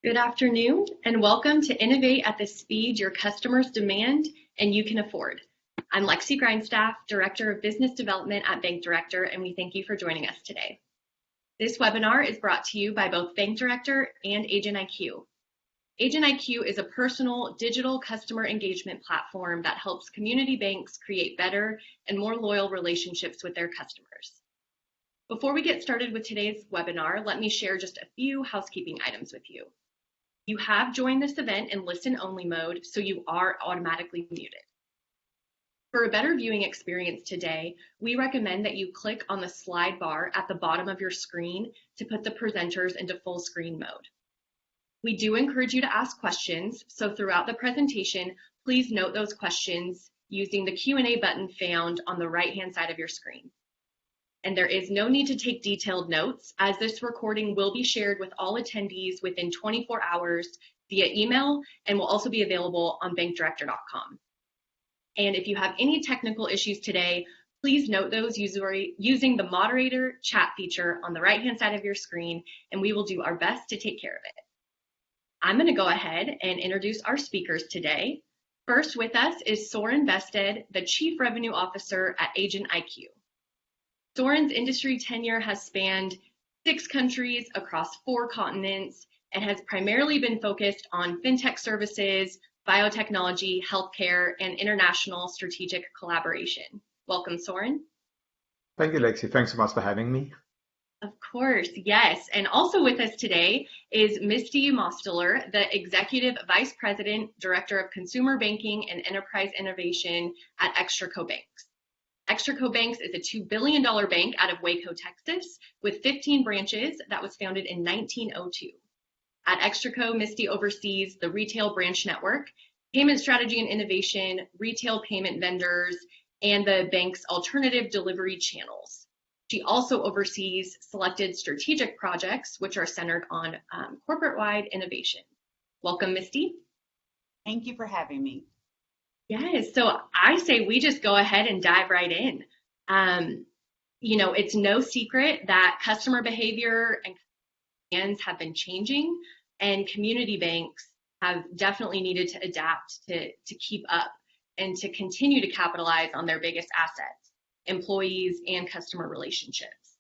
Good afternoon, and welcome to Innovate at the speed your customers demand and you can afford. I'm Lexi Grindstaff, Director of Business Development at Bank Director, and we thank you for joining us today. This webinar is brought to you by both Bank Director and Agent IQ. Agent IQ is a personal digital customer engagement platform that helps community banks create better and more loyal relationships with their customers. Before we get started with today's webinar, let me share just a few housekeeping items with you. You have joined this event in listen-only mode, so you are automatically muted. For a better viewing experience today, we recommend that you click on the slide bar at the bottom of your screen to put the presenters into full screen mode. We do encourage you to ask questions, so throughout the presentation, please note those questions using the Q&A button found on the right-hand side of your screen. And there is no need to take detailed notes, as this recording will be shared with all attendees within 24 hours via email and will also be available on bankdirector.com. And if you have any technical issues today, please note those using the moderator chat feature on the right-hand side of your screen, and we will do our best to take care of it. I'm going to go ahead and introduce our speakers today. First with us is Soren Vested, the Chief Revenue Officer at Agent IQ. Soren's industry tenure has spanned 6 countries across 4 continents and has primarily been focused on fintech services, biotechnology, healthcare, and international strategic collaboration. Welcome, Soren. Thank you, Lexi. Thanks so much for having me. Of course, yes. And also with us today is Misty Mosteler, the Executive Vice President, Director of Consumer Banking and Enterprise Innovation at Extraco Banks. Extraco Banks is a $2 billion bank out of Waco, Texas, with 15 branches that was founded in 1902. At Extraco, Misty oversees the retail branch network, payment strategy and innovation, retail payment vendors, and the bank's alternative delivery channels. She also oversees selected strategic projects, which are centered on corporate-wide innovation. Welcome, Misty. Thank you for having me. Yes, so I say we just go ahead and dive right in. It's no secret that customer behavior and demands have been changing, and community banks have definitely needed to adapt to keep up and to continue to capitalize on their biggest assets, employees and customer relationships.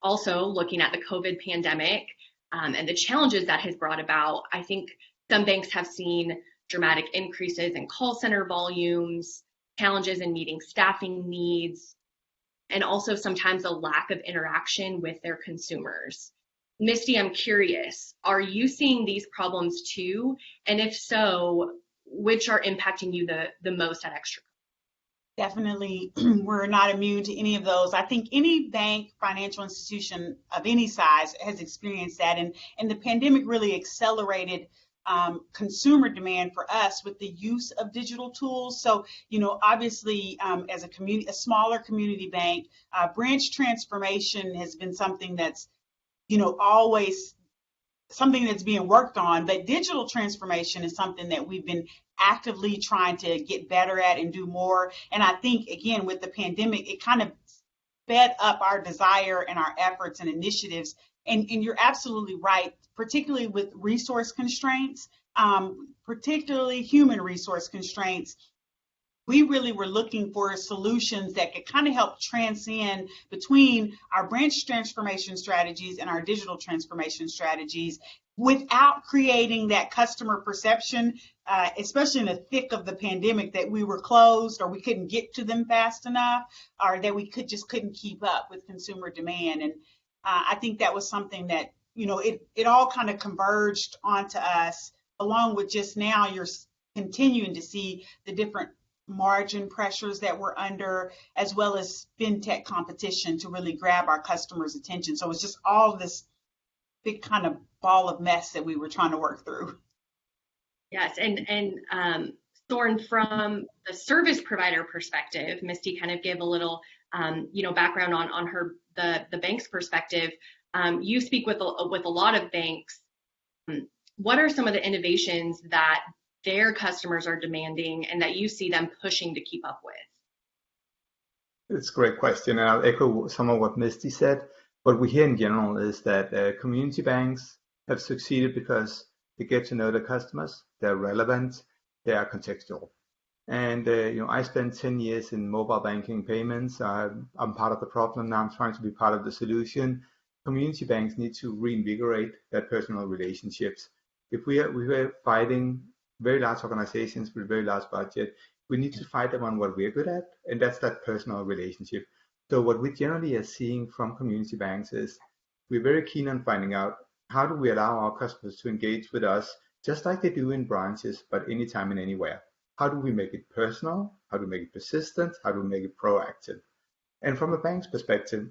Also, looking at the COVID pandemic and the challenges that has brought about, I think some banks have seen dramatic increases in call center volumes, challenges in meeting staffing needs, and also sometimes a lack of interaction with their consumers. Misty, I'm curious, are you seeing these problems too? And if so, which are impacting you the most at Extraco? Definitely, we're not immune to any of those. I think any bank, financial institution of any size has experienced that, and the pandemic really accelerated consumer demand for us with the use of digital tools. So, obviously, as a smaller community bank, branch transformation has been something that's, always something that's being worked on. But digital transformation is something that we've been actively trying to get better at and do more. And I think, again, with the pandemic, it kind of sped up our desire and our efforts and initiatives. And you're absolutely right, particularly with resource constraints, particularly human resource constraints. We really were looking for solutions that could kind of help transcend between our branch transformation strategies and our digital transformation strategies without creating that customer perception, especially in the thick of the pandemic, that we were closed or we couldn't get to them fast enough, or that we couldn't keep up with consumer demand. And I think that was something that, it all kind of converged onto us, along with just now you're continuing to see the different margin pressures that we're under, as well as fintech competition to really grab our customers' attention. So it's just all this big kind of ball of mess that we were trying to work through. Yes, and Soren, from the service provider perspective, Misty kind of gave a little, background on the bank's perspective. You speak with a lot of banks. What are some of the innovations that their customers are demanding and that you see them pushing to keep up with? It's a great question, and I'll echo some of what Misty said. What we hear in general is that community banks have succeeded because they get to know their customers, they're relevant, they are contextual. And I spent 10 years in mobile banking payments. I'm part of the problem now. I'm trying to be part of the solution. Community banks need to reinvigorate their personal relationships. If we're fighting very large organizations with very large budget, we need to fight them on what we're good at, and that's that personal relationship. So what we generally are seeing from community banks is we're very keen on finding out how do we allow our customers to engage with us just like they do in branches, but anytime and anywhere. How do we make it personal? How do we make it persistent? How do we make it proactive? And from a bank's perspective,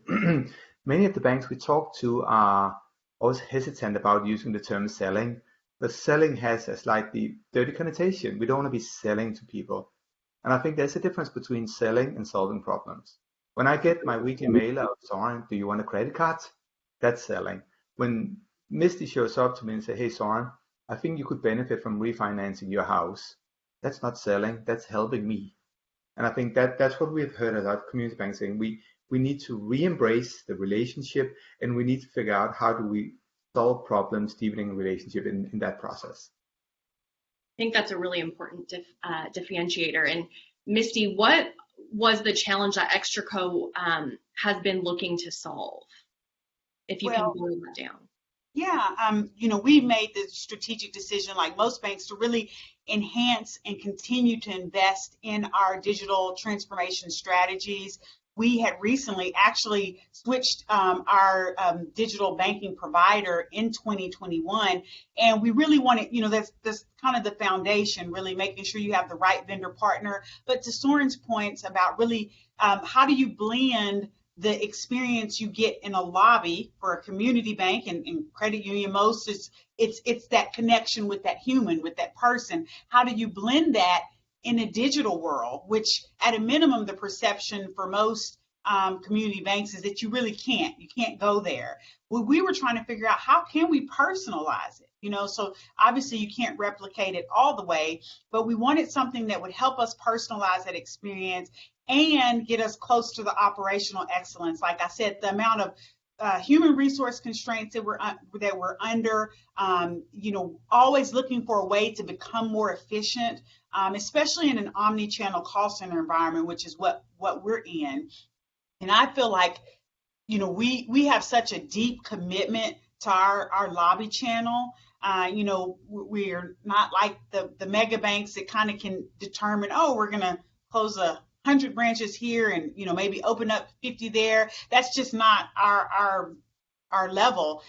many of the banks we talk to are always hesitant about using the term selling, but selling has a slightly dirty connotation. We don't want to be selling to people. And I think there's a difference between selling and solving problems. When I get my weekly mail out, Soren, do you want a credit card? That's selling. When Misty shows up to me and says, hey, Soren, I think you could benefit from refinancing your house. That's not selling, that's helping me. And I think that's what we've heard a lot of community banks saying. We need to re-embrace the relationship, and we need to figure out how do we solve problems, deepening relationship in that process. I think that's a really important differentiator. And Misty, what was the challenge that ExtraCo has been looking to solve? If you can boil that down. Yeah, we made the strategic decision, like most banks, to really enhance and continue to invest in our digital transformation strategies. We had recently actually switched our digital banking provider in 2021, and we really wanted, that's kind of the foundation, really making sure you have the right vendor partner. But to Soren's points about really how do you blend the experience you get in a lobby for a community bank and credit union, most it's that connection with that human, with that person. How do you blend that in a digital world, which at a minimum, the perception for most community banks is that you really can't go there. Well, we were trying to figure out how can we personalize it, so obviously you can't replicate it all the way, but we wanted something that would help us personalize that experience and get us close to the operational excellence. Like I said, the amount of human resource constraints that we're under, always looking for a way to become more efficient, especially in an omni-channel call center environment, which is what we're in. And I feel like, we have such a deep commitment to our lobby channel. We're not like the mega banks that kind of can determine, we're going to close 100 branches here and maybe open up 50 there. That's just not our level.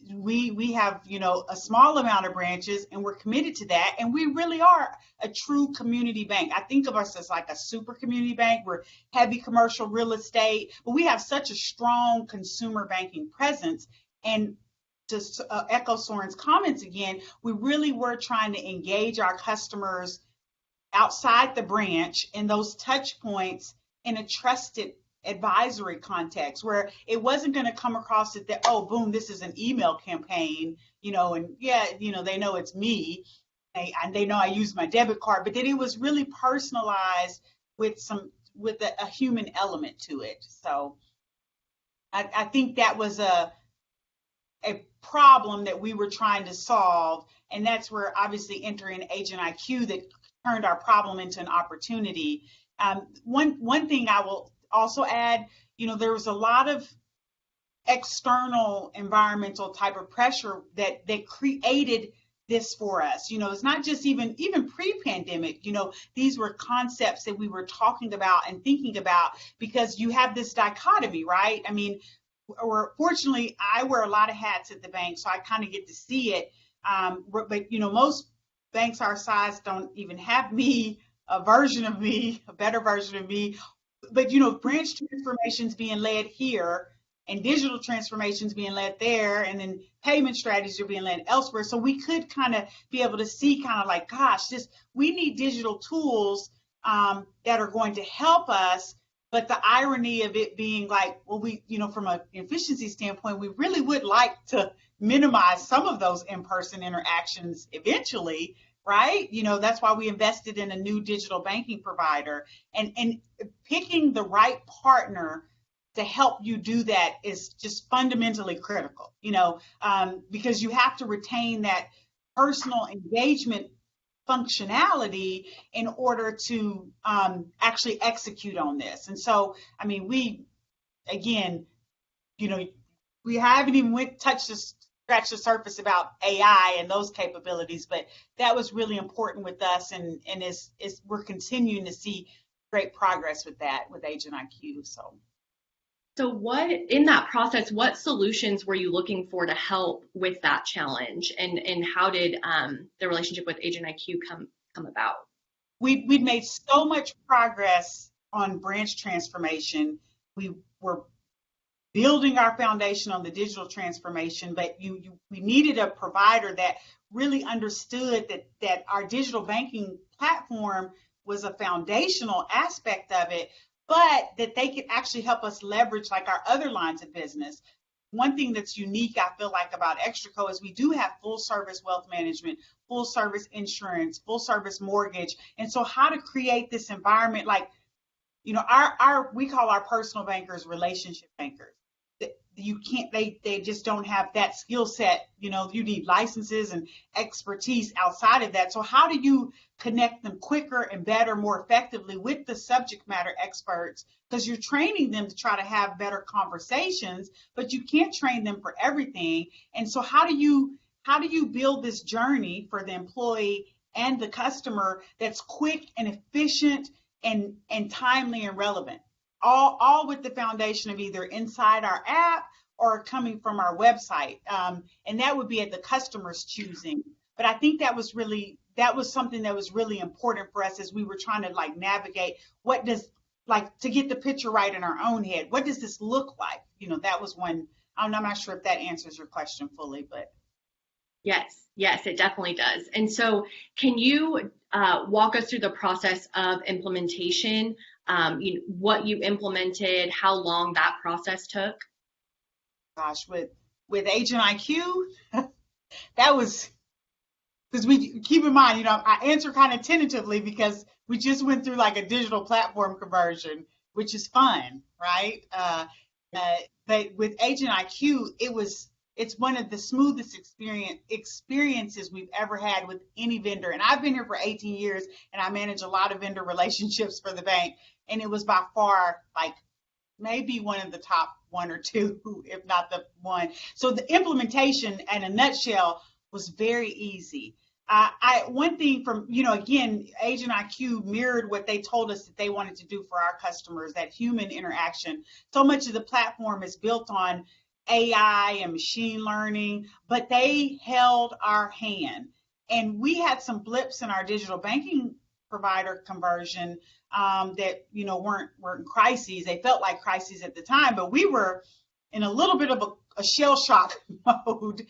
We have a small amount of branches, and we're committed to that, and we really are a true community bank. I think of us as like a super community bank. We're heavy commercial real estate, but we have such a strong consumer banking presence. And to echo Soren's comments again, we really were trying to engage our customers outside the branch in those touch points in a trusted advisory context where it wasn't going to come across that, boom, this is an email campaign, and they know it's me and they know I use my debit card, but that it was really personalized with a human element to it. So I think that was a problem that we were trying to solve, and that's where obviously entering Agent IQ that turned our problem into an opportunity. One thing I will also add, there was a lot of external environmental type of pressure that created this for us. It's not just even pre-pandemic, these were concepts that we were talking about and thinking about because you have this dichotomy, right? I mean, fortunately, I wear a lot of hats at the bank, so I kind of get to see it. But most banks our size don't even have me, a better version of me. But, branch transformations being led here and digital transformations being led there, and then payment strategies are being led elsewhere. So we could kind of be able to see kind of like, gosh, we need digital tools that are going to help us. But the irony of it being like, well, we, from an efficiency standpoint, we really would like to minimize some of those in-person interactions eventually, right? That's why we invested in a new digital banking provider and picking the right partner to help you do that is just fundamentally critical, because you have to retain that personal engagement functionality in order to actually execute on this. And so, I mean, again, we haven't even scratched the surface about AI and those capabilities, but that was really important with us, and we're continuing to see great progress with that with Agent IQ. So what, in that process, what solutions were you looking for to help with that challenge, and how did the relationship with Agent IQ come about? We'd made so much progress on branch transformation. We were building our foundation on the digital transformation, but we needed a provider that really understood that our digital banking platform was a foundational aspect of it, but that they could actually help us leverage like our other lines of business. One thing that's unique, I feel like, about Extraco is we do have full service wealth management, full service insurance, full service mortgage. And so how to create this environment, like, we call our personal bankers relationship bankers. They just don't have that skill set. You need licenses and expertise outside of that. So how do you connect them quicker and better, more effectively with the subject matter experts? Because you're training them to try to have better conversations, but you can't train them for everything. And so how do you build this journey for the employee and the customer that's quick and efficient and timely and relevant? All with the foundation of either inside our app or coming from our website. And that would be at the customer's choosing. But I think that was something that was really important for us as we were trying to navigate to get the picture right in our own head. What does this look like? That was one. I'm not sure if that answers your question fully, but. Yes, it definitely does. And so can you walk us through the process of implementation, what you implemented, how long that process took? Gosh, with Agent IQ, that was, because we keep in mind, I answer kind of tentatively because we just went through like a digital platform conversion, which is fun, right? But with Agent IQ, it's one of the smoothest experiences we've ever had with any vendor. And I've been here for 18 years and I manage a lot of vendor relationships for the bank. And it was by far maybe one of the top one or two, if not the one. So the implementation in a nutshell was very easy. One thing from, again, Agent IQ mirrored what they told us that they wanted to do for our customers, that human interaction. So much of the platform is built on AI and machine learning, but they held our hand. And we had some blips in our digital banking provider conversion that weren't crises. They felt like crises at the time, but we were in a little bit of a shell shock mode.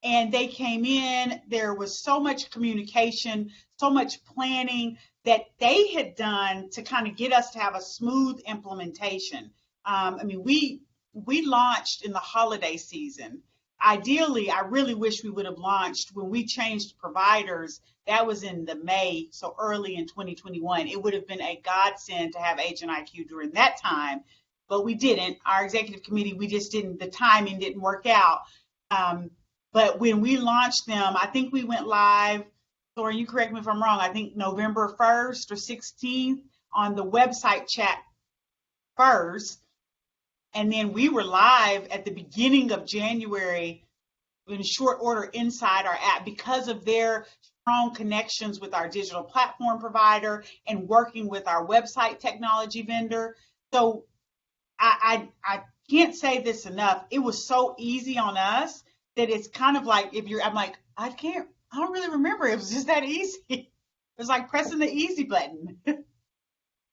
And they came in. There was so much communication, so much planning that they had done to kind of get us to have a smooth implementation. We launched in the holiday season. Ideally, I really wish we would have launched when we changed providers. That was in the May, so early in 2021. It would have been a godsend to have Agent IQ during that time, but we didn't. Our executive committee, the timing didn't work out. But when we launched them, I think we went live, Laura, you correct me if I'm wrong, I think November 1st or 16th on the website chat first. And then we were live at the beginning of January in short order inside our app because of their strong connections with our digital platform provider and working with our website technology vendor. So I can't say this enough. It was so easy on us that it's kind of like I don't really remember. It was just that easy. It was like pressing the easy button.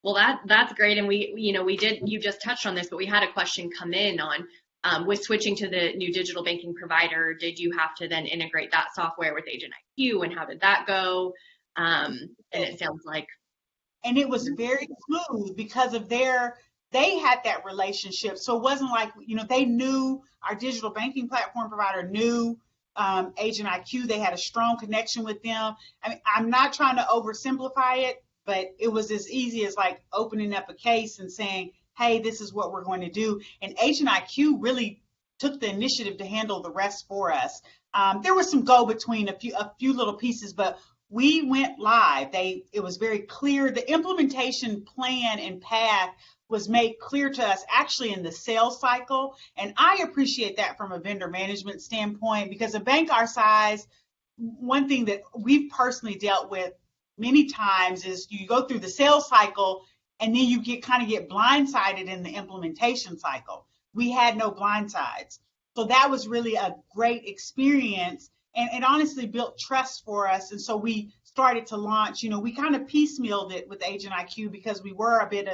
Well, that's great. And you just touched on this, but we had a question come in on, with switching to the new digital banking provider, did you have to then integrate that software with Agent IQ, and how did that go? And it sounds like. And it was very smooth because of they had that relationship. So it wasn't like, they knew our digital banking platform provider knew Agent IQ. They had a strong connection with them. I'm not trying to oversimplify it, but it was as easy as like opening up a case and saying, hey, this is what we're going to do. And Agent IQ really took the initiative to handle the rest for us. There was some go between a few little pieces, but we went live. It was very clear. The implementation plan and path was made clear to us actually in the sales cycle. And I appreciate that from a vendor management standpoint, because a bank our size, one thing that we've personally dealt with many times is you go through the sales cycle and then you get blindsided in the implementation cycle. We had no blindsides. So that was really a great experience, and it honestly built trust for us. And so we started to launch, we kind of piecemealed it with Agent IQ because we were a bit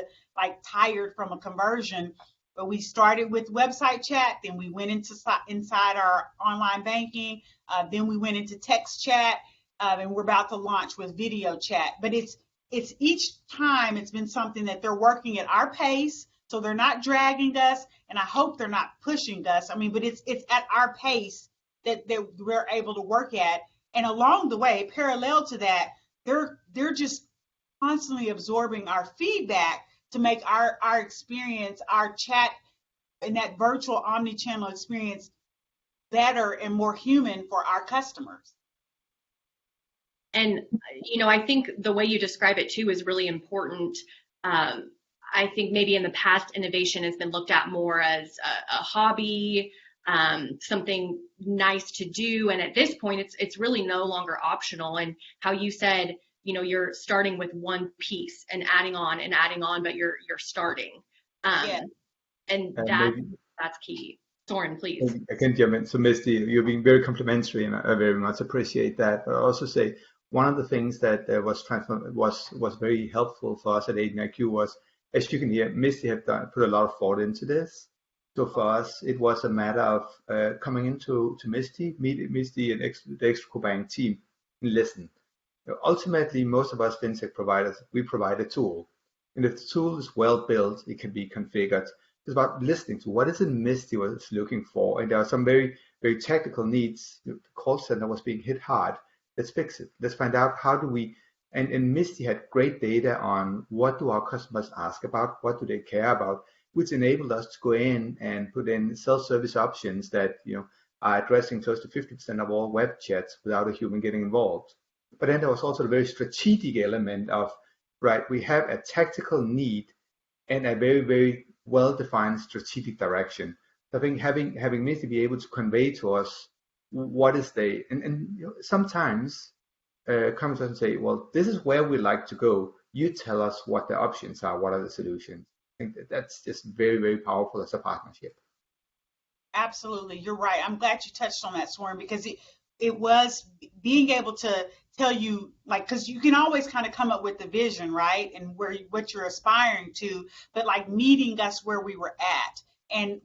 tired from a conversion. But we started with website chat, then we went inside our online banking, then we went into text chat, and we're about to launch with video chat. But it's each time it's been something that they're working at our pace, so they're not dragging us, and I hope they're not pushing us. But it's at our pace that we're able to work at. And along the way, parallel to that, they're just constantly absorbing our feedback to make our experience, our chat, and that virtual omni-channel experience better and more human for our customers. And, I think the way you describe it too is really important. I think maybe in the past, innovation has been looked at more as a hobby, something nice to do. And at this point, it's really no longer optional. And how you said, you're starting with one piece and adding on, but you're starting. Yeah. And that's key. Soren, please. I can jump in. So Misty, you're being very complimentary, and I very much appreciate that. But I also say one of the things that was very helpful for us at Agent IQ was, as you can hear, Misty had put a lot of thought into this. So for us, it was a matter of coming into Misty, meet Misty and the Extraco Bank team, and listen. Ultimately, most of us fintech providers, we provide a tool. And if the tool is well built, it can be configured. It's about listening to what is it Misty was looking for. And there are some very, very technical needs. The call center was being hit hard. Let's fix it. Let's find out how do we, and Misty had great data on what do our customers ask about, what do they care about, which enabled us to go in and put in self-service options that are addressing close to 50% of all web chats without a human getting involved. But then there was also a very strategic element of, right, we have a tactical need and a very, very well-defined strategic direction. So I think having Misty be able to convey to us what is sometimes comes and say, well, this is where we like to go. You tell us what the options are, what are the solutions. I think that's just very, very powerful as a partnership. Absolutely, you're right. I'm glad you touched on that, Soren, because it was being able to tell you, because you can always kind of come up with the vision, right, and what you're aspiring to, but meeting us where we were at. And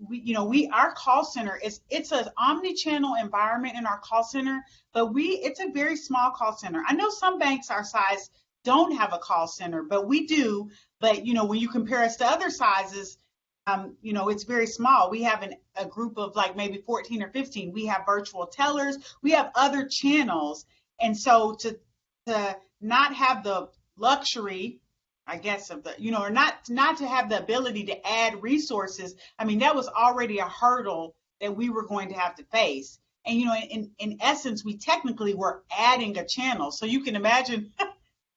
our call center it's an omni-channel environment in our call center, but it's a very small call center. I know some banks our size don't have a call center, but we do. But when you compare us to other sizes, it's very small. We have a group of maybe 14 or 15. We have virtual tellers. We have other channels. And so to not have the luxury, I guess, of the, or not to have the ability to add resources, that was already a hurdle that we were going to have to face. And, in essence, we technically were adding a channel. So you can imagine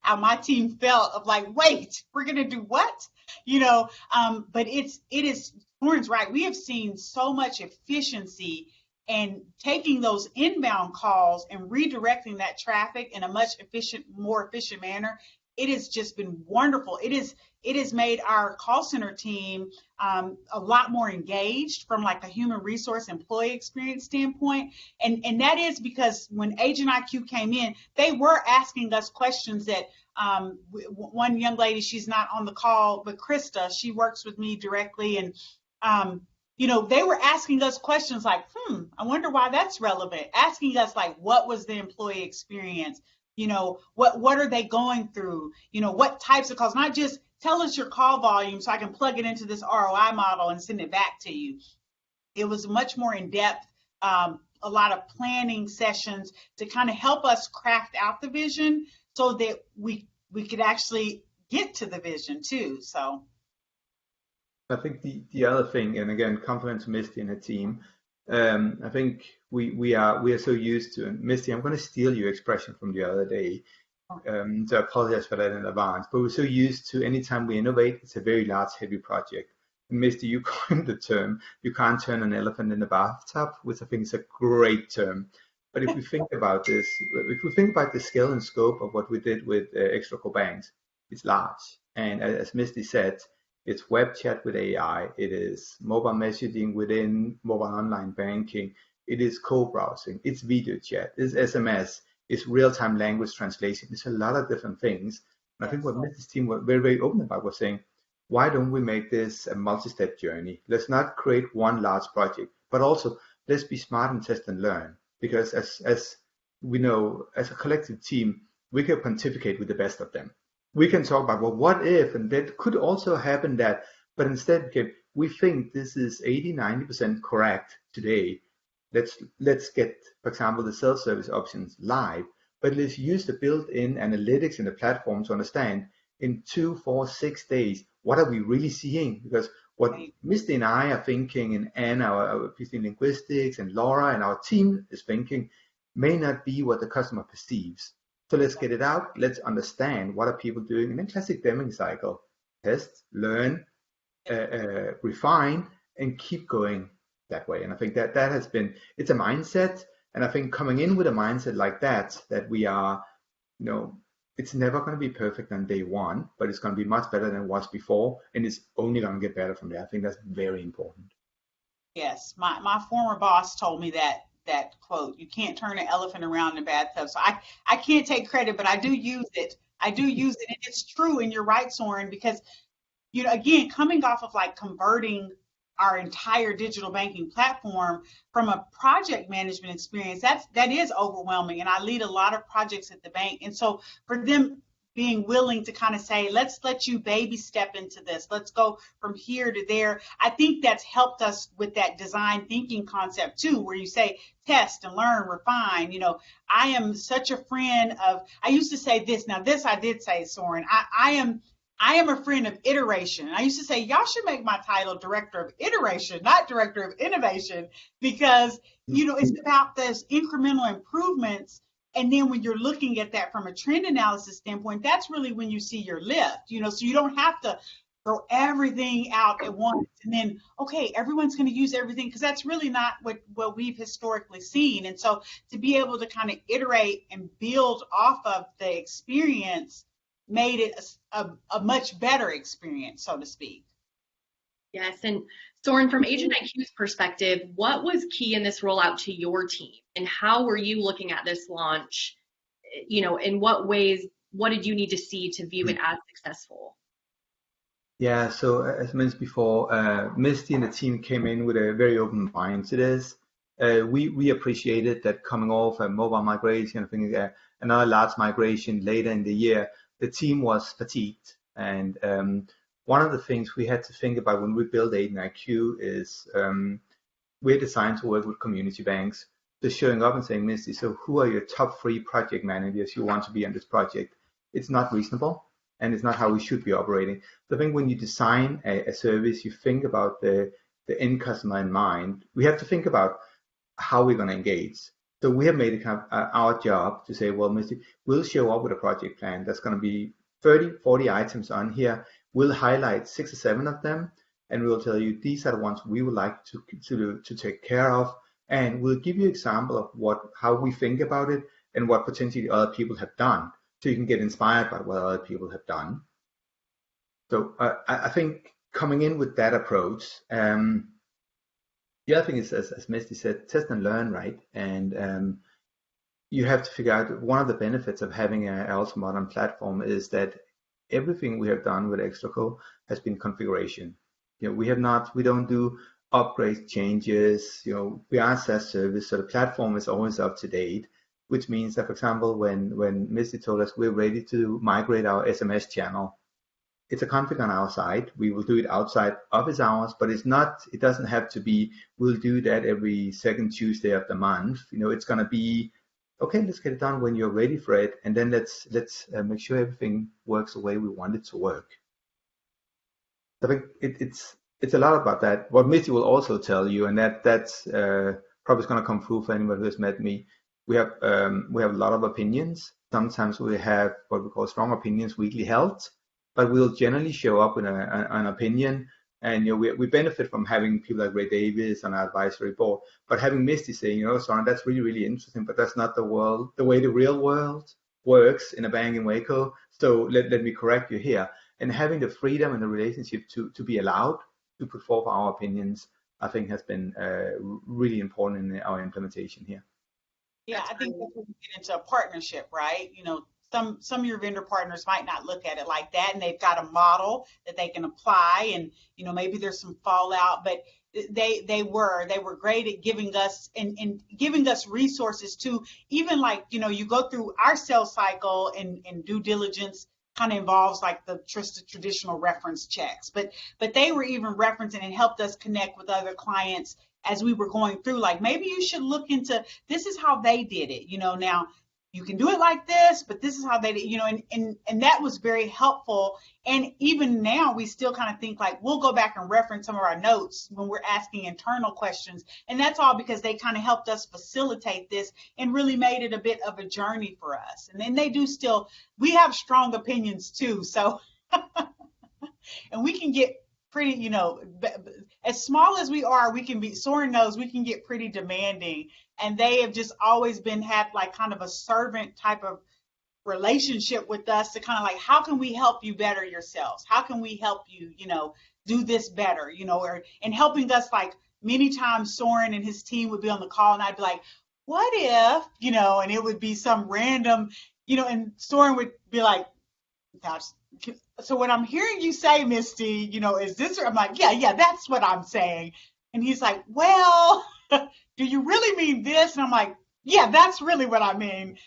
how my team felt of wait, we're going to do what? But it is, Soren's right. We have seen so much efficiency and taking those inbound calls and redirecting that traffic in a more efficient manner. It has just been wonderful. It has made our call center team a lot more engaged from a human resource employee experience standpoint. And that is because when Agent IQ came in, they were asking us questions that one young lady, she's not on the call, but Krista, she works with me directly. And, they were asking us questions like, I wonder why that's relevant. Asking us what was the employee experience? What are they going through? What types of calls? Not just tell us your call volume so I can plug it into this ROI model and send it back to you. It was much more in depth, a lot of planning sessions to kind of help us craft out the vision so that we could actually get to the vision too. So. I think the other thing, and again, compliment to Misty and her team. I think we are so used to, and Misty, I'm going to steal your expression from the other day. So I apologize for that in advance. But we're so used to anytime we innovate, it's a very large, heavy project. And Misty, you coined the term, you can't turn an elephant in a bathtub, which I think is a great term. But if we think about this, if we think about the scale and scope of what we did with extra core banks, it's large. And as Misty said, it's web chat with AI, it is mobile messaging within mobile online banking, it is co-browsing, it's video chat, it's SMS, it's real-time language translation. It's a lot of different things. And I think what Misty's team were very, very open about was saying, why don't we make this a multi-step journey? Let's not create one large project, but also let's be smart and test and learn. Because as we know, as a collective team, we can pontificate with the best of them. We can talk about, well, what if, and that could also happen that, but instead, okay, we think this is 80-90% correct today. Let's get, for example, the self-service options live, but let's use the built-in analytics in the platform to understand in 2, 4, 6 days, what are we really seeing? Because what Misty and I are thinking, and Anna, our PhD in linguistics, and Laura and our team is thinking, may not be what the customer perceives. So let's get it out. Let's understand what are people doing. And then classic Deming cycle: test, learn, refine, and keep going that way. And I think that has been, it's a mindset. And I think coming in with a mindset like that we are, it's never going to be perfect on day one, but it's going to be much better than it was before. And it's only going to get better from there. I think that's very important. Yes, my former boss told me that quote, you can't turn an elephant around in a bathtub. So I can't take credit, but I do use it. And it's true. And you're right, Soren, because, again, coming off of like converting our entire digital banking platform from a project management experience, that is overwhelming. And I lead a lot of projects at the bank. And so for them being willing to kind of say, let's let you baby step into this, let's go from here to there, I think that's helped us with that design thinking concept too, where you say test and learn, refine. I am such a friend of, I used to say this, now this I did say, Soren, I am a friend of iteration. I used to say, y'all should make my title Director of Iteration, not Director of Innovation, because, it's about those incremental improvements. And then when you're looking at that from a trend analysis standpoint, that's really when you see your lift, so you don't have to throw everything out at once and then, okay, everyone's going to use everything, because that's really not what we've historically seen. And so to be able to kind of iterate and build off of the experience made it a much better experience, so to speak. Yes, and Soren, from Agent IQ's perspective, what was key in this rollout to your team, and how were you looking at this launch? In what ways, what did you need to see to view it as successful? Yeah, so as mentioned before, Misty and the team came in with a very open mind to this. We appreciated that coming off a mobile migration, I think another large migration later in the year, the team was fatigued. And one of the things we had to think about when we built Agent IQ is we're designed to work with community banks. So showing up and saying, Misty, so who are your top 3 project managers you want to be on this project? It's not reasonable, and it's not how we should be operating. So I think when you design a service, you think about the end customer in mind. We have to think about how we're going to engage. So we have made it kind of our job to say, well, Misty, we'll show up with a project plan that's going to be 30, 40 items on here. We'll highlight 6 or 7 of them, and we'll tell you these are the ones we would like to take care of. And we'll give you an example of how we think about it and what potentially other people have done, so you can get inspired by what other people have done. So I think coming in with that approach, the other thing is, as Misty said, test and learn, right? And you have to figure out, one of the benefits of having an ultra modern platform is that everything we have done with Extraco has been configuration. We don't do upgrade changes. We are a SaaS service, so the platform is always up to date, which means that, for example, when Misty told us we're ready to migrate our SMS channel, it's a config on our side. We will do it outside office hours, but it doesn't have to be, we'll do that every second Tuesday of the month. It's going to be, okay, let's get it done when you're ready for it. And then let's make sure everything works the way we want it to work. I think it's a lot about that. What Misty will also tell you, and that's probably going to come through for anyone who has met me. We have a lot of opinions. Sometimes we have what we call strong opinions, weakly held, but we'll generally show up with an opinion. And we benefit from having people like Ray Davis on our advisory board, but having Misty saying, Soren, that's really, really interesting, but that's not the way the real world works in a bank in Waco. So let me correct you here. And having the freedom and the relationship to be allowed to put forth our opinions, I think has been really important in our implementation here. Yeah, I think that's when we get into a partnership, right? Some of your vendor partners might not look at it like that, and they've got a model that they can apply, and maybe there's some fallout, but they were great at giving us and giving us resources to even like you go through our sales cycle and due diligence kind of involves like the traditional reference checks, but they were even referencing and helped us connect with other clients as we were going through, like maybe you should look into this is how they did it, now you can do it like this, but this is how they did, and that was very helpful. And even now we still kind of think like we'll go back and reference some of our notes when we're asking internal questions, and that's all because they kind of helped us facilitate this and really made it a bit of a journey for us. And then we have strong opinions too, so and we can get pretty, as small as we are, Soren knows we can get pretty demanding, and they have just always had like kind of a servant type of relationship with us to kind of like, how can we help you better yourselves? How can we help you, do this better, and helping us, like many times Soren and his team would be on the call and I'd be like, what if, and it would be some random, and Soren would be like, gosh, so what I'm hearing you say, Misty, is this? I'm like, yeah, that's what I'm saying. And he's like, well, do you really mean this? And I'm like, yeah, that's really what I mean.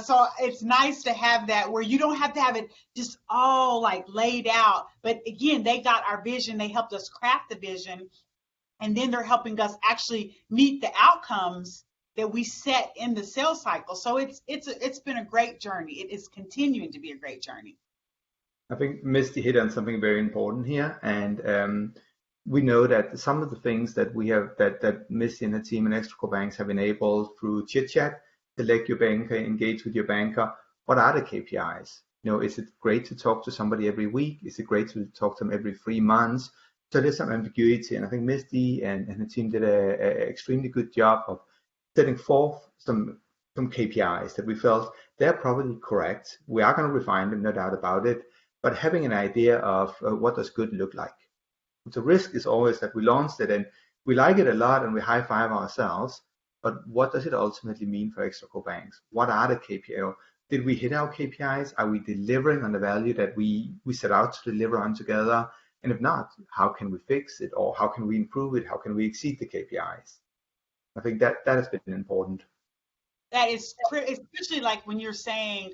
So it's nice to have that where you don't have to have it just all like laid out. But again, they got our vision. They helped us craft the vision. And then they're helping us actually meet the outcomes that we set in the sales cycle. So it's been a great journey. It is continuing to be a great journey. I think Misty hit on something very important here, and we know that some of the things that we have that Misty and her team and Extraco Banks have enabled through chit chat, select your banker, engage with your banker. What are the KPIs? Is it great to talk to somebody every week? Is it great to talk to them every 3 months? So there's some ambiguity, and I think Misty and her team did a extremely good job of setting forth some KPIs that we felt they're probably correct. We are going to refine them, no doubt about it. But having an idea of what does good look like. The risk is always that we launched it and we like it a lot and we high five ourselves, but what does it ultimately mean for Extraco Banks? What are the KPIs? Did we hit our KPIs? Are we delivering on the value that we set out to deliver on together? And if not, how can we fix it, or how can we improve it? How can we exceed the KPIs? I think that has been important. That is, especially like when you're saying,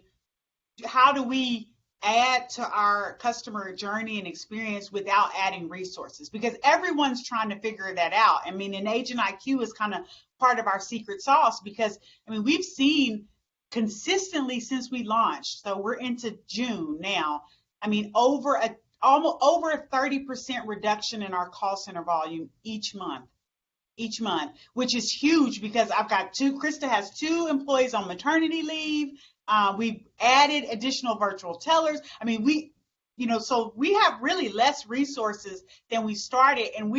how do we add to our customer journey and experience without adding resources? Because everyone's trying to figure that out. I mean, and Agent IQ is kind of part of our secret sauce, because we've seen consistently since we launched, so we're into June now, almost over a 30% reduction in our call center volume each month, which is huge because I've got Krista has 2 employees on maternity leave. We've added additional virtual tellers. So we have really less resources than we started, and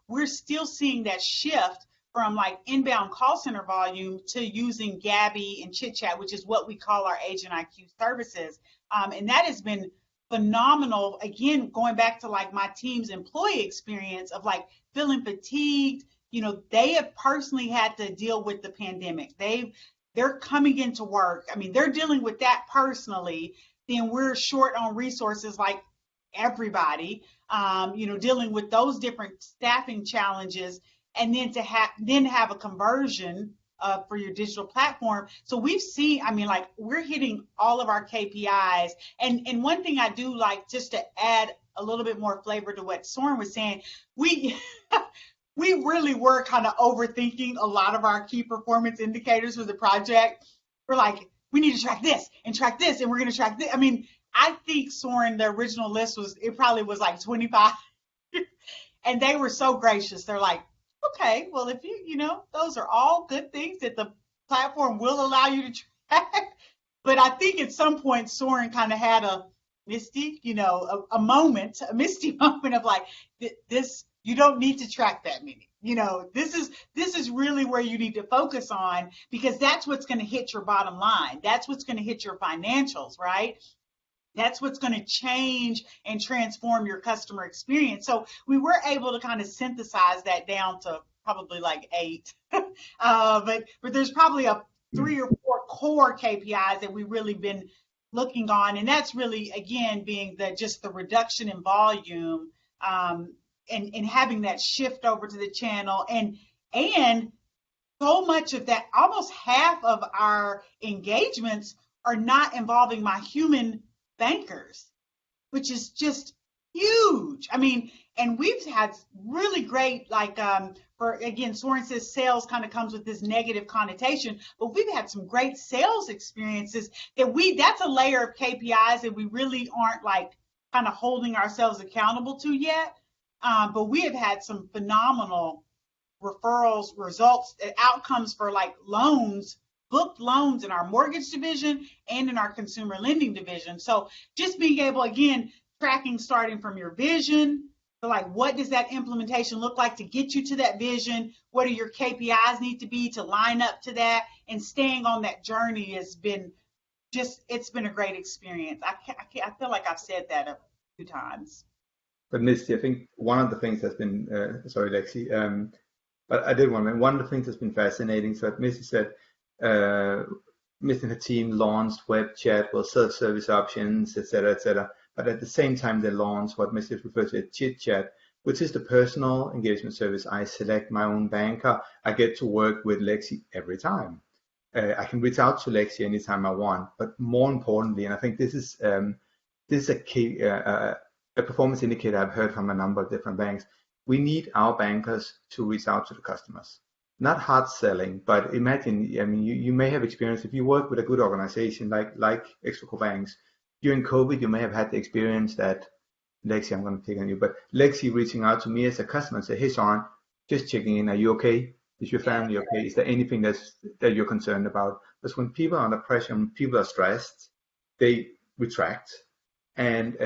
we're still seeing that shift from like inbound call center volume to using Gabby and Chit Chat, which is what we call our Agent IQ services. And that has been phenomenal. Again, going back to like my team's employee experience of like feeling fatigued. They have personally had to deal with the pandemic. They're coming into work. They're dealing with that personally. Then we're short on resources like everybody, dealing with those different staffing challenges, and then to have a conversion for your digital platform. So we've seen, we're hitting all of our KPIs. And one thing I do like, just to add a little bit more flavor to what Soren was saying, we really were kind of overthinking a lot of our key performance indicators for the project. We're like, we need to track this, and we're going to track this. I think, Soren, the original list probably was like 25. And they were so gracious. They're like, okay, well, if those are all good things that the platform will allow you to track. But I think at some point, Soren kind of had a misty, a moment, a misty moment of like, this, you don't need to track that many. This is really where you need to focus on, because that's what's going to hit your bottom line. That's what's going to hit your financials, right? That's what's going to change and transform your customer experience. So we were able to kind of synthesize that down to probably like 8. But there's probably a 3 or 4 core KPIs that we've really been looking on. And that's really, again, being just the reduction in volume, and having that shift over to the channel. And so much of that, almost half of our engagements are not involving my human bankers, which is just huge. I mean, and we've had really great, like, Soren says sales kind of comes with this negative connotation, but we've had some great sales experiences that's a layer of KPIs that we really aren't like kind of holding ourselves accountable to yet. But we have had some phenomenal referrals, results, outcomes for like loans, booked loans in our mortgage division and in our consumer lending division. So just being able, again, tracking starting from your vision, so like what does that implementation look like to get you to that vision? What do your KPIs need to be to line up to that? And staying on that journey has been it's been a great experience. I feel like I've said that a few times. But Misty, I think one of the things that's been, sorry, Lexi, but I did want to mention, one of the things that's been fascinating, so Misty said, Misty and her team launched web chat, self-service options, et cetera, but at the same time they launched what Misty refers to as chit chat, which is the personal engagement service. I select my own banker. I get to work with Lexi every time. I can reach out to Lexi anytime I want, but more importantly, and I think this is a key, a performance indicator I've heard from a number of different banks. We need our bankers to reach out to the customers. Not hard selling, but imagine, I mean, you may have experienced, if you work with a good organization like Extraco Banks, during COVID, you may have had the experience that, Lexi, I'm going to pick on you, but Lexi reaching out to me as a customer and say, hey, Soren, just checking in, are you okay? Is your family okay? Is there anything that you're concerned about? Because when people are under pressure, when people are stressed, they retract. And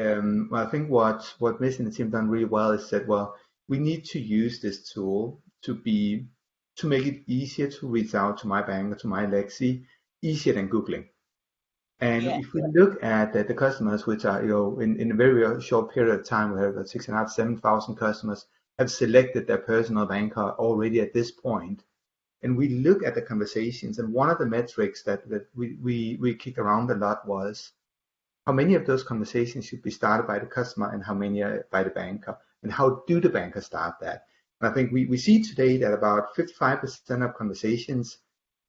I think what Miss and the team done really well is said, well, we need to use this tool to make it easier to reach out to my banker, to my Lexi, easier than Googling. And if we look at the customers, which are, in a very short period of time, we have about 6,500, 7,000 customers have selected their personal banker already at this point. And we look at the conversations, and one of the metrics that we kicked around a lot was how many of those conversations should be started by the customer and how many are by the banker, and how do the bankers start that? And I think we see today that about 55% of conversations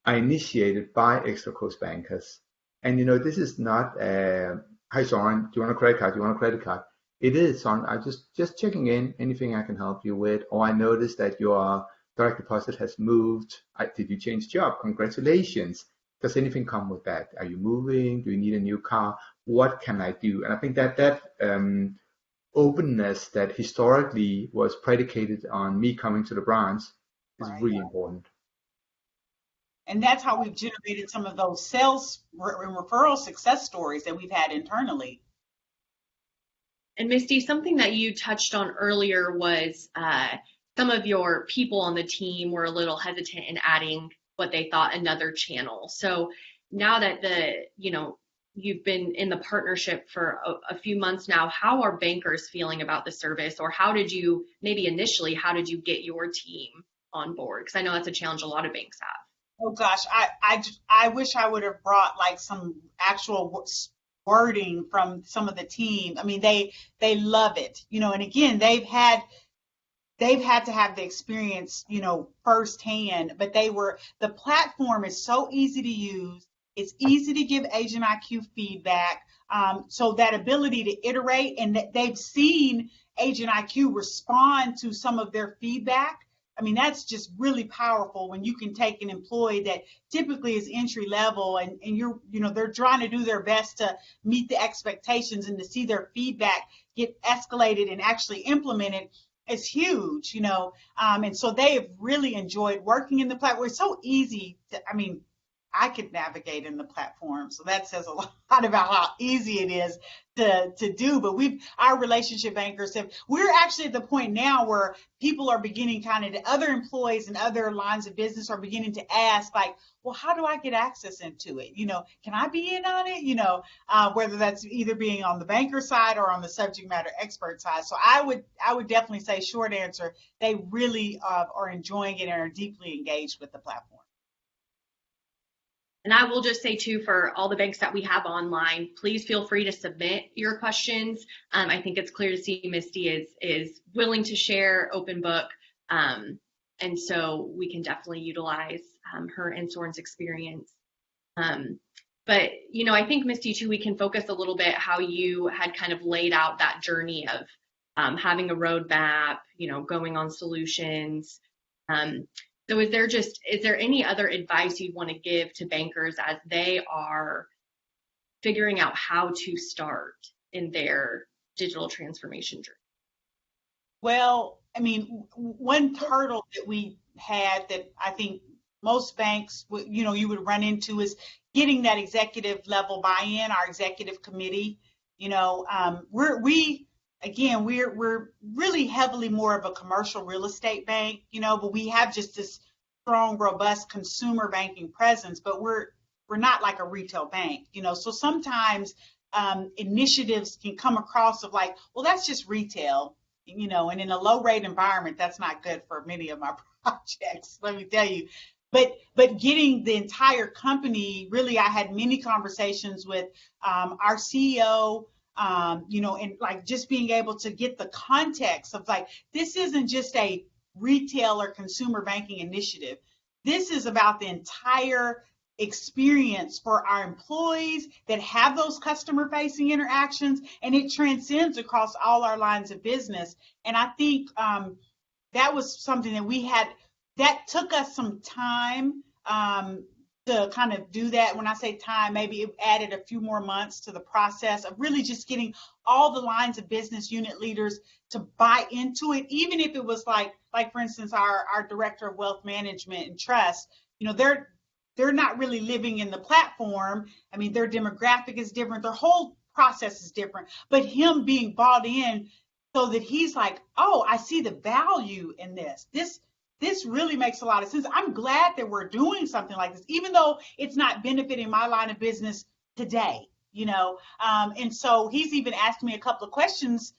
are initiated by Extraco's bankers. And this is not, hi Soren, do you want a credit card? Do you want a credit card? It is, Soren, I'm just checking in, anything I can help you with, or I noticed that your direct deposit has moved. Did you change job? Congratulations. Does anything come with that? Are you moving? Do you need a new car? What can I do? And I think that openness that historically was predicated on me coming to the branch is really important. And that's how we've generated some of those sales and referral success stories that we've had internally. And Misty, something that you touched on earlier was some of your people on the team were a little hesitant in adding what they thought another channel. So now that you've been in the partnership for a few months now, how are bankers feeling about the service, or how did you get your team on board? Because I know that's a challenge a lot of banks have. Oh gosh, I wish I would have brought like some actual wording from some of the team. I mean, they love it, and again, they've had to have the experience, firsthand, but the platform is so easy to use. It's easy to give Agent IQ feedback. So that ability to iterate, and that they've seen Agent IQ respond to some of their feedback. I mean, that's just really powerful when you can take an employee that typically is entry level and they're trying to do their best to meet the expectations, and to see their feedback get escalated and actually implemented. is huge, and so they have really enjoyed working in the platform. It's so easy I could navigate in the platform. So that says a lot about how easy it is to do. But our relationship bankers we're actually at the point now where people are beginning the other employees and other lines of business are beginning to ask, like, well, how do I get access into it? Can I be in on it? Whether that's either being on the banker side or on the subject matter expert side. So I would definitely say, short answer, they really are enjoying it and are deeply engaged with the platform. And I will just say too, for all the banks that we have online, please feel free to submit your questions. I think it's clear to see Misty is willing to share, open book. And so we can definitely utilize her and Soren's experience. But, I think Misty too, we can focus a little bit how you had kind of laid out that journey of having a roadmap, going on solutions. So is there any other advice you want to give to bankers as they are figuring out how to start in their digital transformation journey? Well, one hurdle that we had that I think most banks, you would run into is getting that executive level buy-in, our executive committee. We're really heavily more of a commercial real estate bank, but we have just this strong, robust consumer banking presence, but we're not like a retail bank, so sometimes initiatives can come across of like, well, that's just retail, and in a low rate environment, that's not good for many of my projects, let me tell you. But getting the entire company, really, I had many conversations with our CEO, and like just being able to get the context of like, this isn't just a retail or consumer banking initiative. This is about the entire experience for our employees that have those customer facing interactions, and it transcends across all our lines of business. And I think that was something that we had, that took us some time to kind of do that. When I say time, maybe it added a few more months to the process of really just getting all the lines of business unit leaders to buy into it, even if it was like for instance, our director of wealth management and trust, they're not really living in the platform. Their demographic is different, their whole process is different, but him being bought in so that he's like, oh, I see the value in this. This really makes a lot of sense. I'm glad that we're doing something like this, even though it's not benefiting my line of business today, and so he's even asked me a couple of questions,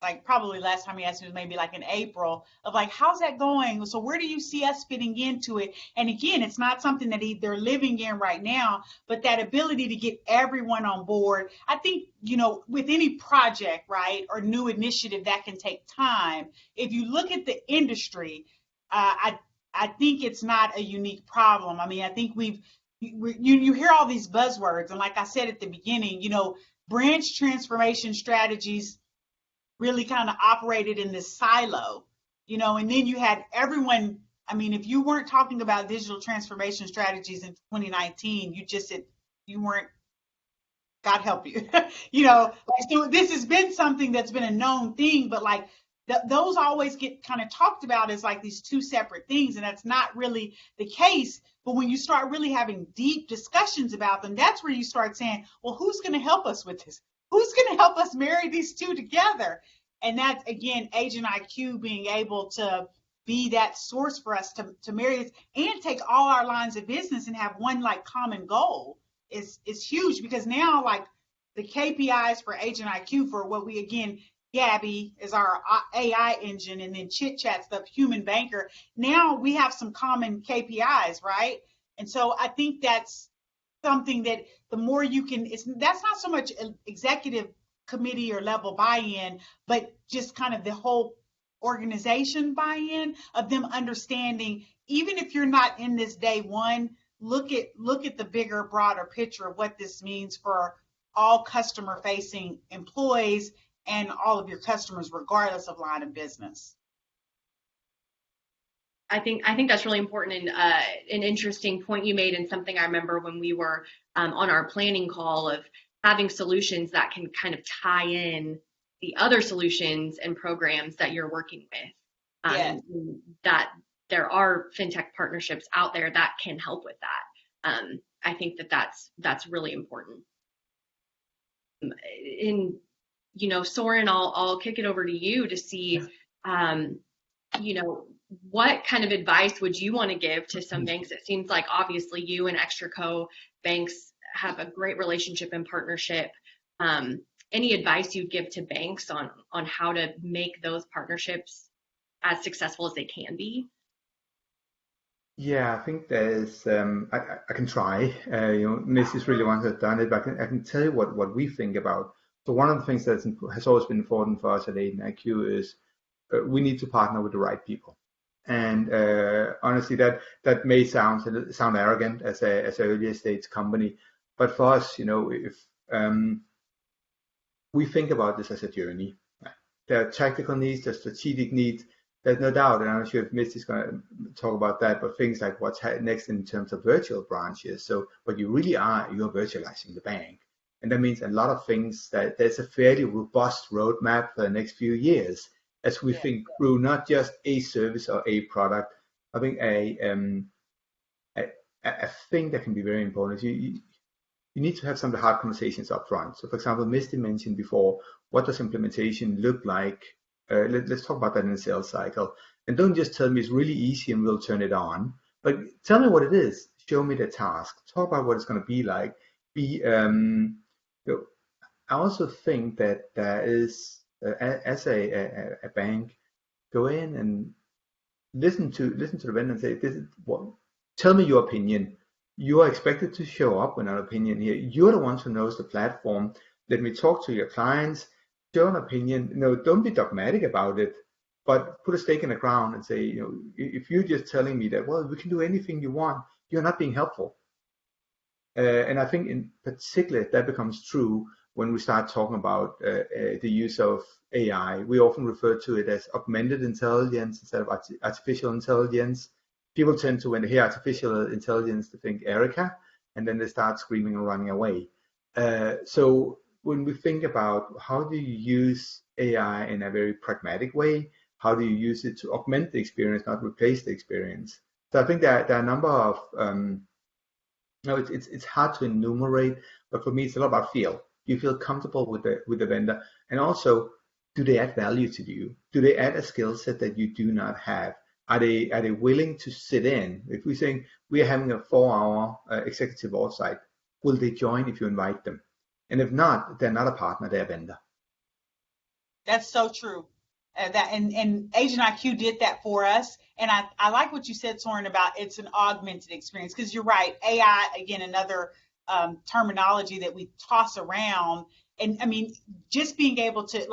like probably last time he asked me was maybe like in April, of like, how's that going? So where do you see us fitting into it? And again, it's not something that they're living in right now, but that ability to get everyone on board. I think, with any project, right, or new initiative, that can take time. If you look at the industry, I think it's not a unique problem. I think you hear all these buzzwords, and like I said at the beginning, branch transformation strategies really kind of operated in this silo, and then you had everyone. If you weren't talking about digital transformation strategies in 2019, you weren't, God help you, so this has been something that's been a known thing, but like those always get kind of talked about as like these two separate things, and that's not really the case. But when you start really having deep discussions about them, that's where you start saying, well, who's going to help us with this? Who's going to help us marry these two together? And that's, again, Agent IQ being able to be that source for us to marry this and take all our lines of business and have one like common goal is huge, because now like the KPIs for Agent IQ for what we, again, Gabby is our AI engine, and then Chit Chat's the human banker. Now we have some common KPIs, right? And so I think that's something that the more you can, that's not so much executive committee or level buy-in, but just kind of the whole organization buy-in of them understanding, even if you're not in this day one, look at the bigger, broader picture of what this means for all customer facing employees and all of your customers, regardless of line of business. I think that's really important, and an interesting point you made, and something I remember when we were on our planning call of having solutions that can kind of tie in the other solutions and programs that you're working with. Yes. That there are fintech partnerships out there that can help with that. I think that's really important. In, Soren, I'll kick it over to you to see, what kind of advice would you want to give to some banks? It seems like obviously you and ExtraCo banks have a great relationship and partnership. Any advice you'd give to banks on how to make those partnerships as successful as they can be? Yeah, I think there's, I can try. Mrs. really wants to have done it, but I can tell you what we think about. So one of the things that has always been important for us at AIQ is we need to partner with the right people. And honestly, that may sound arrogant as a earlier stage company, but for us, if we think about this as a journey, there are tactical needs, there are strategic needs. There's no doubt, and I'm not sure if Misty's going to talk about that, but things like what's next in terms of virtual branches. So what you really are, you're virtualizing the bank. And that means a lot of things that there's a fairly robust roadmap for the next few years as we think through not just a service or a product. I think a thing that can be very important is you need to have some of the hard conversations up front. So for example, Misty mentioned before, what does implementation look like? Let's talk about that in the sales cycle. And don't just tell me it's really easy and we'll turn it on, but tell me what it is. Show me the task. Talk about what it's going to be like. I also think that there is, as a bank, go in and listen to the vendor and say, "This is what. Tell me your opinion. You are expected to show up with an opinion here. You're the one who knows the platform. Let me talk to your clients. Show an opinion. Don't be dogmatic about it, but put a stake in the ground and say, if you're just telling me that, well, we can do anything you want, you're not being helpful." And I think in particular that becomes true when we start talking about the use of AI. We often refer to it as augmented intelligence instead of artificial intelligence. People tend to, when they hear artificial intelligence, to think Erica, and then they start screaming and running away. So when we think about how do you use AI in a very pragmatic way, how do you use it to augment the experience, not replace the experience? So I think there are a number of, it's hard to enumerate, but for me it's a lot about feel. You feel comfortable with the vendor, and also, do they add value to you? Do they add a skill set that you do not have? Are they willing to sit in? If we're saying we are having a 4-hour executive offsite, will they join if you invite them? And if not, they're not a partner, they're a vendor. That's so true. And Agent IQ did that for us. And I like what you said, Soren, about it's an augmented experience, because you're right. AI, again, another terminology that we toss around. And I mean, just being able to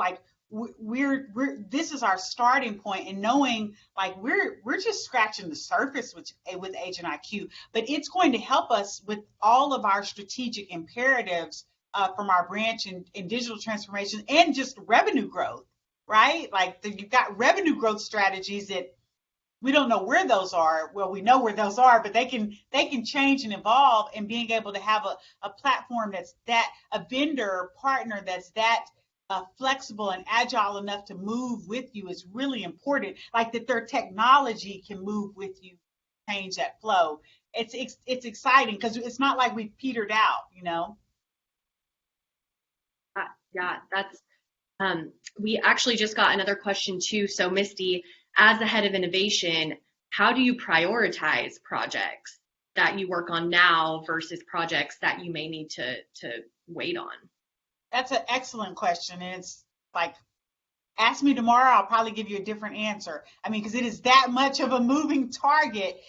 this is our starting point, and knowing we're just scratching the surface with Agent IQ, but it's going to help us with all of our strategic imperatives from our branch and digital transformation and just revenue growth, right? You've got revenue growth strategies that we don't know where those are. Well, we know where those are, but they can change and evolve, and being able to have a platform that's a vendor partner that's that flexible and agile enough to move with you is really important. That their technology can move with you, change that flow. It's exciting because it's not like we've petered out, Yeah, that's we actually just got another question too. So Misty, as the head of innovation, how do you prioritize projects that you work on now versus projects that you may need to wait on? That's an excellent question. And it's ask me tomorrow, I'll probably give you a different answer. I mean, because it is that much of a moving target.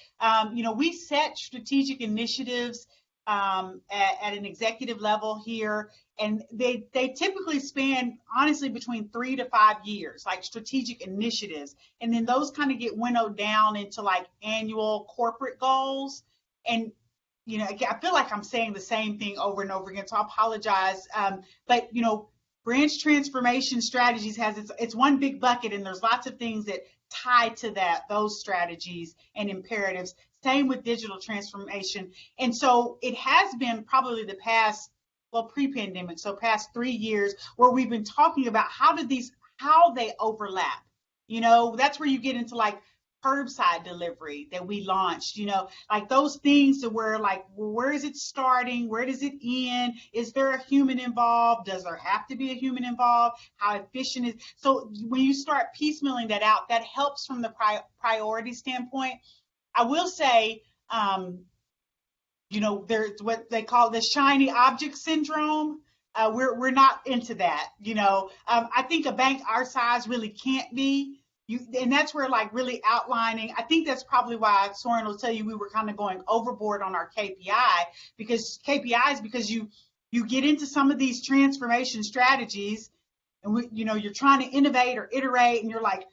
We set strategic initiatives at an executive level here, and they typically span, honestly, between 3 to 5 years, strategic initiatives. And then those kind of get winnowed down into annual corporate goals. And I feel like I'm saying the same thing over and over again, so I apologize. But branch transformation strategies it's one big bucket, and there's lots of things that tie to those strategies and imperatives. Same with digital transformation. And so it has been probably the past well, pre-pandemic, so past 3 years, where we've been talking about how they overlap. That's where you get into like curbside delivery that we launched, like those things to where like, well, where is it starting? Where does it end? Is there a human involved? Does there have to be a human involved? How efficient is, so when you start piecemealing that out, that helps from the priority standpoint. I will say, there's what they call the shiny object syndrome. We're not into that. I think a bank our size really can't be. And that's where like really outlining. I think that's probably why Soren will tell you we were kind of going overboard on our KPIs because you get into some of these transformation strategies, and you're trying to innovate or iterate, and you're like,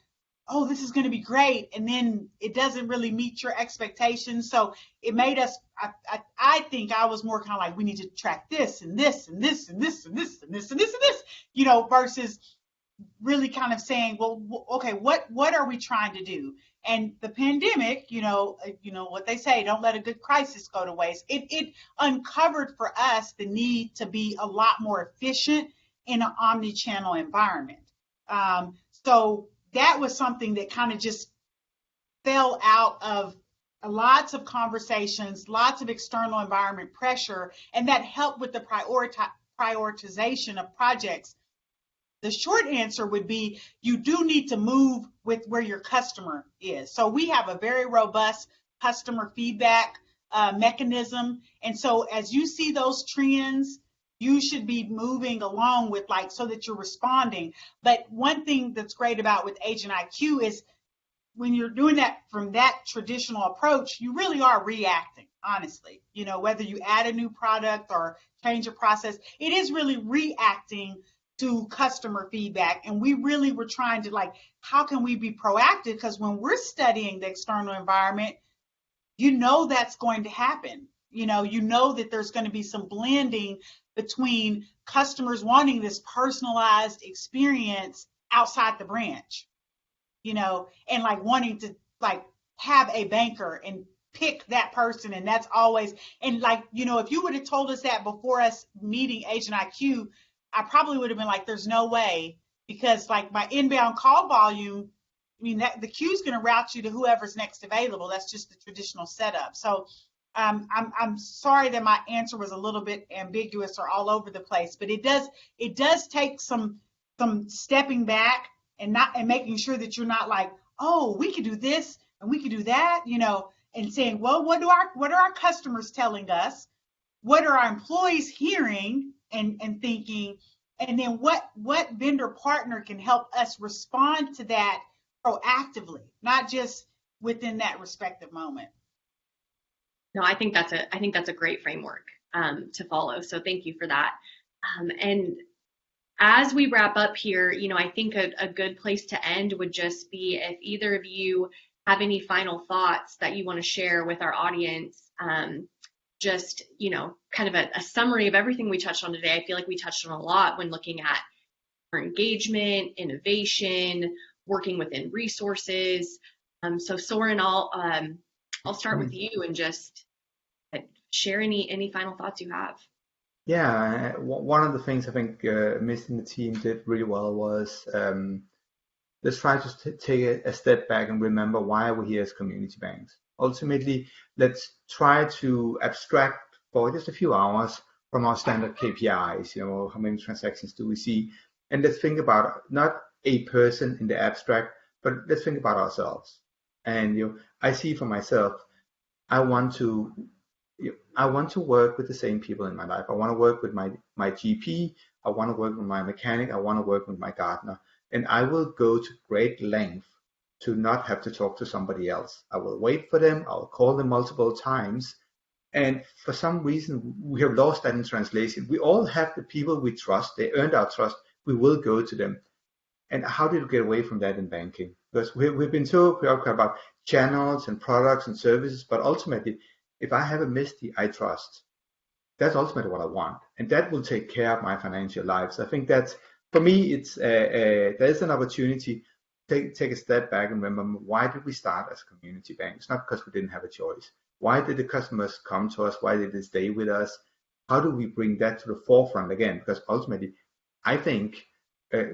oh, this is going to be great, and then it doesn't really meet your expectations. So it made us. I think I was more kind of like, we need to track this and this and this and this and this and this and this and this, versus really kind of saying, well, okay, what are we trying to do? And the pandemic, what they say, don't let a good crisis go to waste. It uncovered for us the need to be a lot more efficient in an omni-channel environment. So that was something that kind of just fell out of lots of conversations, lots of external environment pressure, and that helped with the prioritization of projects. The short answer would be you do need to move with where your customer is. So we have a very robust customer feedback mechanism. And so as you see those trends, you should be moving along with so that you're responding. But one thing that's great about with Agent IQ is when you're doing that from that traditional approach, you really are reacting, honestly. Whether you add a new product or change a process, it is really reacting to customer feedback. And we really were trying to how can we be proactive? Because when we're studying the external environment, that's going to happen. That there's going to be some blending between customers wanting this personalized experience outside the branch, and wanting to have a banker and pick that person. And that's always, and if you would have told us that before us meeting Agent IQ, I probably would have been like, there's no way, because my inbound call volume, the queue's going to route you to whoever's next available. That's just the traditional setup. So I'm sorry that my answer was a little bit ambiguous or all over the place, but it does take some stepping back and making sure that you're not like, oh, we could do this and we could do that, and saying, well, what are our customers telling us? What are our employees hearing and thinking? And then what vendor partner can help us respond to that proactively, not just within that respective moment. No, I think that's a great framework to follow. So thank you for that. And as we wrap up here, I think a good place to end would just be if either of you have any final thoughts that you want to share with our audience. Just, kind of a summary of everything we touched on today. I feel like we touched on a lot when looking at our engagement, innovation, working within resources. So Soren, I'll start with you and just share any final thoughts you have. Yeah, one of the things I think Misty and the team did really well was let's try to take a step back and remember why we're here as community banks. Ultimately, let's try to abstract for just a few hours from our standard KPIs, how many transactions do we see? And let's think about not a person in the abstract, but let's think about ourselves. And I see for myself, I want to work with the same people in my life. I want to work with my GP. I want to work with my mechanic. I want to work with my gardener. And I will go to great length to not have to talk to somebody else. I will wait for them. I'll call them multiple times. And for some reason, we have lost that in translation. We all have the people we trust. They earned our trust. We will go to them. And how did we get away from that in banking? Because we've been so preoccupied about channels and products and services, but ultimately, if I have a Misty I trust, that's ultimately what I want. And that will take care of my financial lives. I think that's, for me, it's there's an opportunity to take a step back and remember, why did we start as a community bank? It's not because we didn't have a choice. Why did the customers come to us? Why did they stay with us? how do we bring that to the forefront again? Because ultimately, I think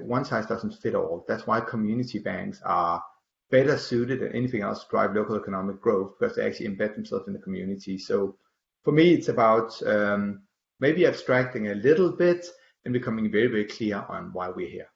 one size doesn't fit all. That's why community banks are better suited than anything else to drive local economic growth, because they actually embed themselves in the community. So for me, it's about maybe abstracting a little bit and becoming very, very clear on why we're here.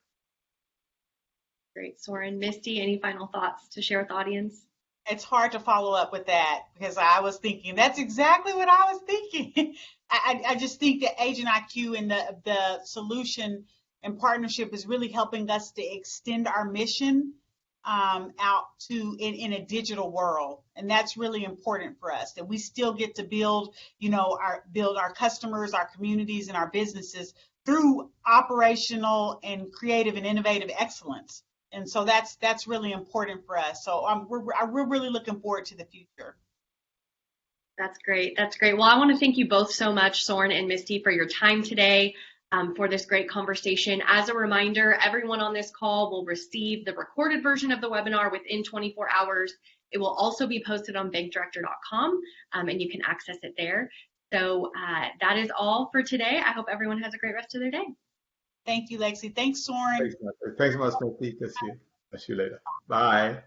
Great. Soren, Misty, any final thoughts to share with the audience? It's hard to follow up with that because I was thinking, that's exactly what I was thinking. I just think that Agent IQ and the solution and partnership is really helping us to extend our mission out to in a digital world, and that's really important for us, that we still get to build our customers, our communities, and our businesses through operational and creative and innovative excellence. And so that's really important for us. So we're really looking forward to the future. That's great. That's great. Well, I want to thank you both so much, Soren and Misty, for your time today, for this great conversation. As a reminder, everyone on this call will receive the recorded version of the webinar within 24 hours. It will also be posted on bankdirector.com, and you can access it there. So that is all for today. I hope everyone has a great rest of their day. Thank you, Lexi. Thanks, Soren. Thanks so much, Misty. See you later. Bye.